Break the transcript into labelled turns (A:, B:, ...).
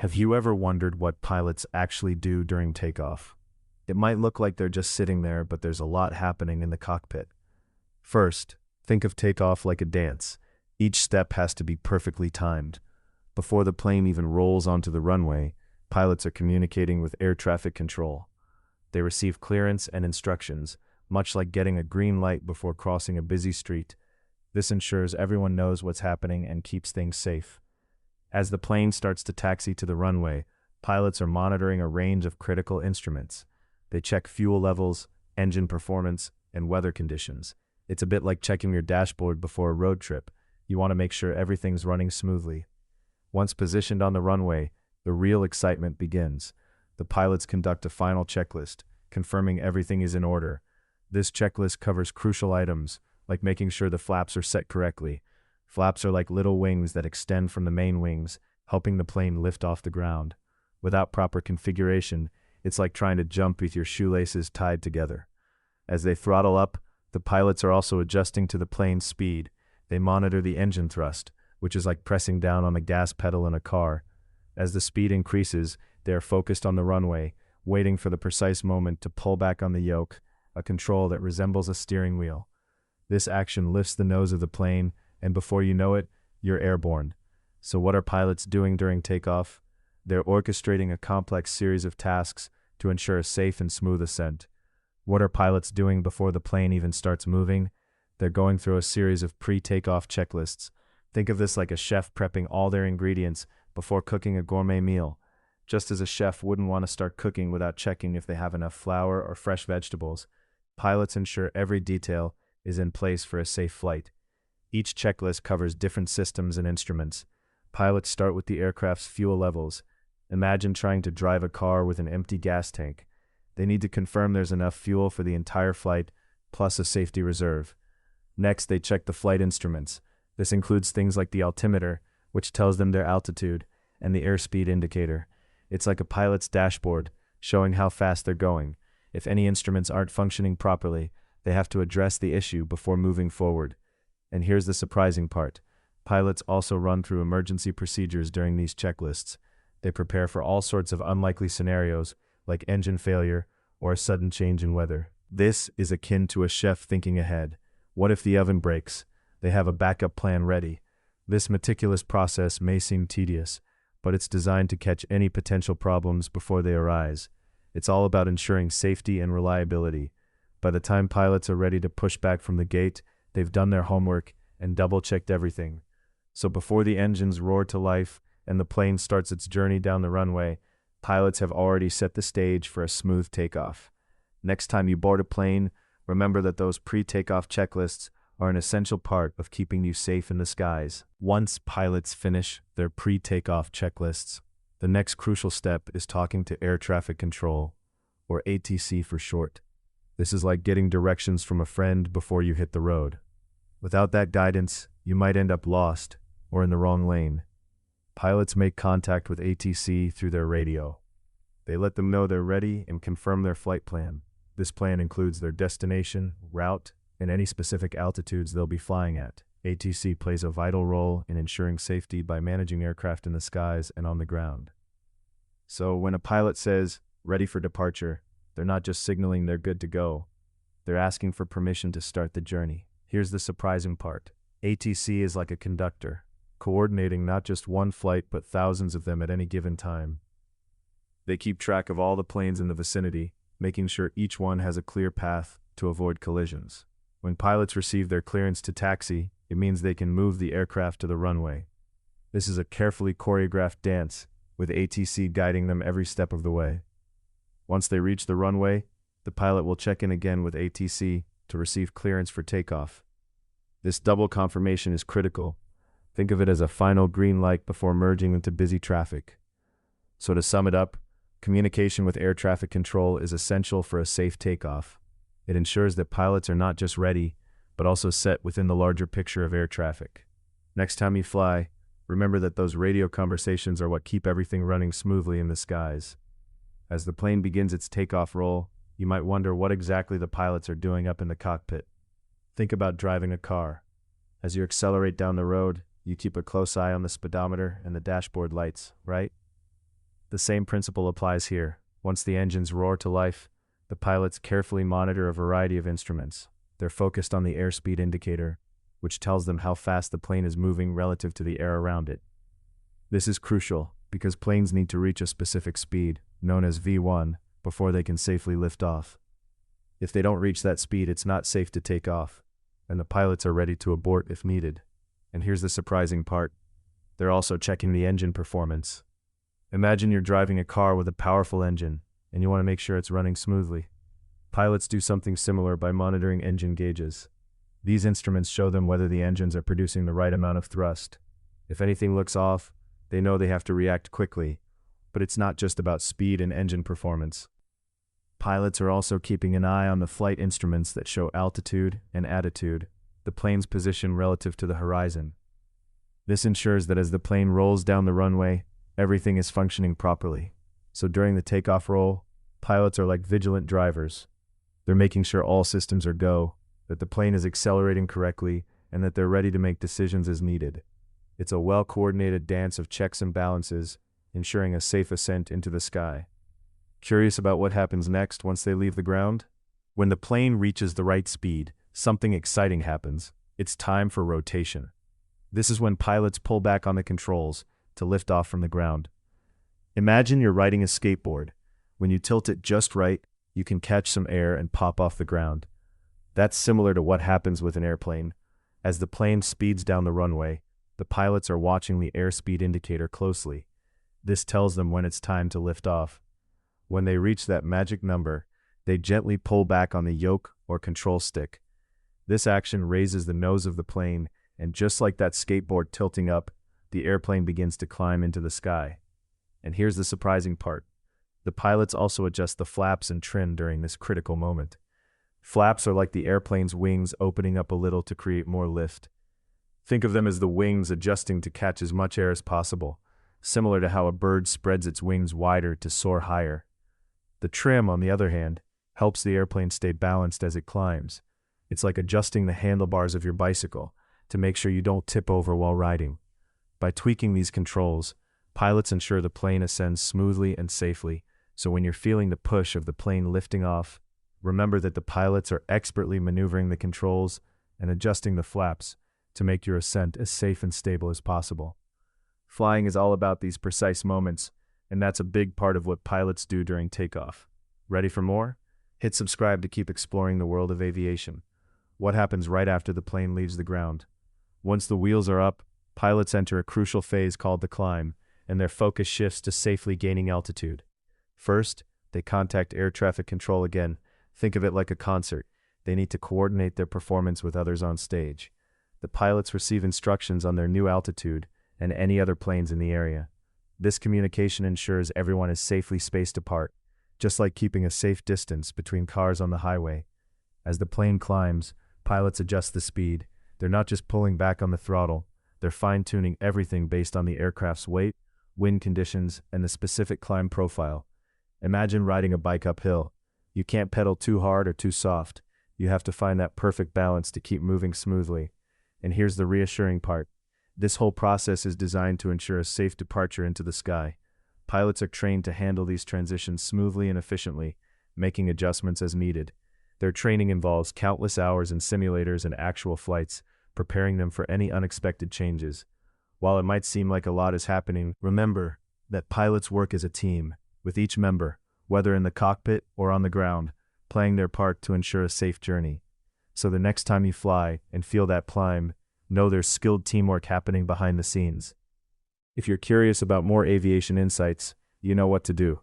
A: Have you ever wondered what pilots actually do during takeoff? It might look like they're just sitting there, but there's a lot happening in the cockpit. First, think of takeoff like a dance. Each step has to be perfectly timed. Before the plane even rolls onto the runway, pilots are communicating with air traffic control. They receive clearance and instructions, much like getting a green light before crossing a busy street. This ensures everyone knows what's happening and keeps things safe. As the plane starts to taxi to the runway, pilots are monitoring a range of critical instruments. They check fuel levels, engine performance, and weather conditions. It's a bit like checking your dashboard before a road trip. You want to make sure everything's running smoothly. Once positioned on the runway, the real excitement begins. The pilots conduct a final checklist, confirming everything is in order. This checklist covers crucial items, like making sure the flaps are set correctly. Flaps are like little wings that extend from the main wings, helping the plane lift off the ground. Without proper configuration, it's like trying to jump with your shoelaces tied together. As they throttle up, the pilots are also adjusting to the plane's speed. They monitor the engine thrust, which is like pressing down on the gas pedal in a car. As the speed increases, they are focused on the runway, waiting for the precise moment to pull back on the yoke, a control that resembles a steering wheel. This action lifts the nose of the plane, and before you know it, you're airborne. So what are pilots doing during takeoff? They're orchestrating a complex series of tasks to ensure a safe and smooth ascent. What are pilots doing before the plane even starts moving? They're going through a series of pre-takeoff checklists. Think of this like a chef prepping all their ingredients before cooking a gourmet meal. Just as a chef wouldn't want to start cooking without checking if they have enough flour or fresh vegetables, pilots ensure every detail is in place for a safe flight. Each checklist covers different systems and instruments. Pilots start with the aircraft's fuel levels. Imagine trying to drive a car with an empty gas tank. They need to confirm there's enough fuel for the entire flight, plus a safety reserve. Next, they check the flight instruments. This includes things like the altimeter, which tells them their altitude, and the airspeed indicator. It's like a pilot's dashboard, showing how fast they're going. If any instruments aren't functioning properly, they have to address the issue before moving forward. And here's the surprising part. Pilots also run through emergency procedures during these checklists. They prepare for all sorts of unlikely scenarios, like engine failure or a sudden change in weather. This is akin to a chef thinking ahead. What if the oven breaks? They have a backup plan ready. This meticulous process may seem tedious, but it's designed to catch any potential problems before they arise. It's all about ensuring safety and reliability. By the time pilots are ready to push back from the gate, they've done their homework and double-checked everything. So before the engines roar to life and the plane starts its journey down the runway, pilots have already set the stage for a smooth takeoff. Next time you board a plane, remember that those pre-takeoff checklists are an essential part of keeping you safe in the skies. Once pilots finish their pre-takeoff checklists, the next crucial step is talking to air traffic control, or ATC for short. This is like getting directions from a friend before you hit the road. Without that guidance, you might end up lost or in the wrong lane. Pilots make contact with ATC through their radio. They let them know they're ready and confirm their flight plan. This plan includes their destination, route, and any specific altitudes they'll be flying at. ATC plays a vital role in ensuring safety by managing aircraft in the skies and on the ground. So when a pilot says, "ready for departure," they're not just signaling they're good to go. They're asking for permission to start the journey. Here's the surprising part. ATC is like a conductor, coordinating not just one flight but thousands of them at any given time. They keep track of all the planes in the vicinity, making sure each one has a clear path to avoid collisions. When pilots receive their clearance to taxi, it means they can move the aircraft to the runway. This is a carefully choreographed dance, with ATC guiding them every step of the way. Once they reach the runway, the pilot will check in again with ATC to receive clearance for takeoff. This double confirmation is critical. Think of it as a final green light before merging into busy traffic. So to sum it up, communication with air traffic control is essential for a safe takeoff. It ensures that pilots are not just ready, but also set within the larger picture of air traffic. Next time you fly, remember that those radio conversations are what keep everything running smoothly in the skies. As the plane begins its takeoff roll, you might wonder what exactly the pilots are doing up in the cockpit. Think about driving a car. As you accelerate down the road, you keep a close eye on the speedometer and the dashboard lights, right? The same principle applies here. Once the engines roar to life, the pilots carefully monitor a variety of instruments. They're focused on the airspeed indicator, which tells them how fast the plane is moving relative to the air around it. This is crucial because planes need to reach a specific speed, known as V1, before they can safely lift off. If they don't reach that speed, it's not safe to take off, and the pilots are ready to abort if needed. And here's the surprising part. They're also checking the engine performance. Imagine you're driving a car with a powerful engine, and you want to make sure it's running smoothly. Pilots do something similar by monitoring engine gauges. These instruments show them whether the engines are producing the right amount of thrust. If anything looks off, they know they have to react quickly. But it's not just about speed and engine performance. Pilots are also keeping an eye on the flight instruments that show altitude and attitude, the plane's position relative to the horizon. This ensures that as the plane rolls down the runway, everything is functioning properly. So during the takeoff roll, pilots are like vigilant drivers. They're making sure all systems are go, that the plane is accelerating correctly, and that they're ready to make decisions as needed. It's a well-coordinated dance of checks and balances, ensuring a safe ascent into the sky. Curious about what happens next once they leave the ground? When the plane reaches the right speed, something exciting happens. It's time for rotation. This is when pilots pull back on the controls to lift off from the ground. Imagine you're riding a skateboard. When you tilt it just right, you can catch some air and pop off the ground. That's similar to what happens with an airplane. As the plane speeds down the runway, the pilots are watching the airspeed indicator closely. This tells them when it's time to lift off. When they reach that magic number, they gently pull back on the yoke or control stick. This action raises the nose of the plane, and just like that skateboard tilting up, the airplane begins to climb into the sky. And here's the surprising part. The pilots also adjust the flaps and trim during this critical moment. Flaps are like the airplane's wings opening up a little to create more lift. Think of them as the wings adjusting to catch as much air as possible, similar to how a bird spreads its wings wider to soar higher. The trim, on the other hand, helps the airplane stay balanced as it climbs. It's like adjusting the handlebars of your bicycle to make sure you don't tip over while riding. By tweaking these controls, pilots ensure the plane ascends smoothly and safely, so when you're feeling the push of the plane lifting off, remember that the pilots are expertly maneuvering the controls and adjusting the flaps to make your ascent as safe and stable as possible. Flying is all about these precise moments, and that's a big part of what pilots do during takeoff. Ready for more? Hit subscribe to keep exploring the world of aviation. What happens right after the plane leaves the ground? Once the wheels are up, pilots enter a crucial phase called the climb, and their focus shifts to safely gaining altitude. First, they contact air traffic control again. Think of it like a concert. They need to coordinate their performance with others on stage. The pilots receive instructions on their new altitude and any other planes in the area. This communication ensures everyone is safely spaced apart, just like keeping a safe distance between cars on the highway. As the plane climbs, pilots adjust the speed. They're not just pulling back on the throttle, they're fine-tuning everything based on the aircraft's weight, wind conditions, and the specific climb profile. Imagine riding a bike uphill. You can't pedal too hard or too soft. You have to find that perfect balance to keep moving smoothly. And here's the reassuring part. This whole process is designed to ensure a safe departure into the sky. Pilots are trained to handle these transitions smoothly and efficiently, making adjustments as needed. Their training involves countless hours in simulators and actual flights, preparing them for any unexpected changes. While it might seem like a lot is happening, remember that pilots work as a team, with each member, whether in the cockpit or on the ground, playing their part to ensure a safe journey. So the next time you fly and feel that climb, know there's skilled teamwork happening behind the scenes. If you're curious about more aviation insights, you know what to do.